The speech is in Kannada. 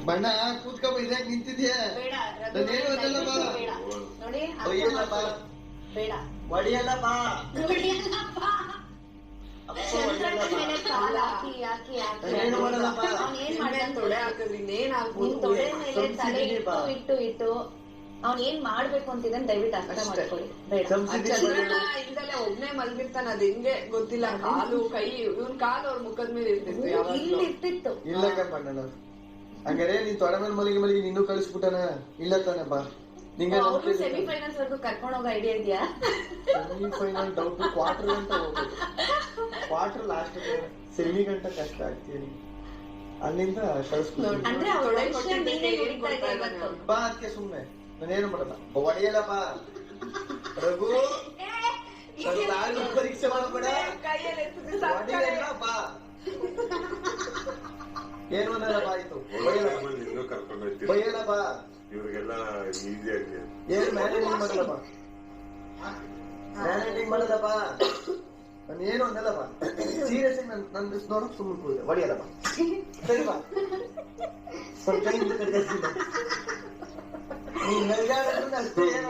ಬಣ್ಣ ಕೂತ್ಕೊ ಇದ್ಯಾಕ ನಿಂತಿದ್ಯಾ ಬೇಡ ಒಡಿಯಲ್ಲ ಬಾ ಏನ್ ತೊಡೆ ಹಾಕಿದ್ರಿ ಇಟ್ಟು ಅವ್ನ್ ಏನ್ ಮಾಡ್ಬೇಕು ಅಂತಿದ್ದಾನೆ ದಯವಿಟ್ಟು ಅರ್ಥ ಮಾಡ್ಕೊಳ್ಳಿ. ಇಂದಲೇ ಒಬ್ನೇ ಮಲ್ಗಿರ್ತಾನ, ಅದ್ ಹೆಂಗೆ ಗೊತ್ತಿಲ್ಲ. ಕಾಲು ಕೈ ಇವನ್ ಕಾಲು ಅವ್ರ ಮುಖದ ಮೇಲೆ ಇರ್ತಿತ್ತು, ಇಲ್ಲಿ ಇರ್ತಿತ್ತು. ಇಲ್ಲ ಬಣ್ಣ ಹಂಗಾರೆ ನೀನ್ ತೊಡೆ ಮೇಲೆ ಮಲಗಿ ನಿನ್ನೂ ಕಳಿಸ್ಬಿಟ್ಟನ. ಇಲ್ಲ ತಾನೆ ಬಾ ನಿಂಗೆ ಸೆಮಿಫೈನಲ್ಸ್ ವರ್ಗು ಕರ್ಕೊಂಡು ಹೋಗೋ ಐಡಿಯಾ ಇದೆಯಾ? ಸೆಮಿಫೈನಲ್ ಡೌಟ್ ಕ್ವಾರ್ಟರ್ ಗಂಟ ಹೋಗ್ಬೇಕು. ಕ್ವಾರ್ಟರ್ ಲಾಸ್ಟ್ ಸೆಮಿ ಗಂಟ ಕಷ್ಟ ಆಗ್ತೀನಿ. ಅಲ್ಲಿಂದ ಕಳಿಸ್ಬಿಟ್ಟು ಬಾ ಅದಕ್ಕೆ ಸುಮ್ನೆ ನಾನೇನು ಮಾಡಲ್ಲ. ಒಡೆಯಲ್ಲ ಬಾ ರಘು, ಪರೀಕ್ಷೆ ಮಾಡಬೇಡ. ಬಾ ಏನು ಅನ್ನಲ್ಲ ಬಾ. ಆಯ್ತು ಬೈಯಲ್ಲ ಬಾ. ಇವ್ರಿಗೆಲ್ಲ ಈಸಿ ಆಗಿ ಏನ್ ಮ್ಯಾನೇಜಿಂಗ್ ಮಾಡಲ್ಲ ಬಾ. ಮ್ಯಾನೇಜಿಂಗ್ ಮಾಡಲ್ಲ ಬಾ. ನಾನು ಏನು ಅನ್ನಲ್ಲ ಬಾ. ಸೀರಿಯಸ್ ಆಗಿ ನನ್ ನೋಡಕ್ ಸುಮ್ಮನೆ ಕೂಡಿದೆ. ಒಡೆಯಲ್ಲ ಬಾ. ಸರಿ ಬಾ. ಸ್ವಲ್ಪ ಕೈಯಿಂದ ಕಟ್ಟಿ ನೀನ್ ನಲ್ಗಾಡ ಅಷ್ಟೇ ಏನು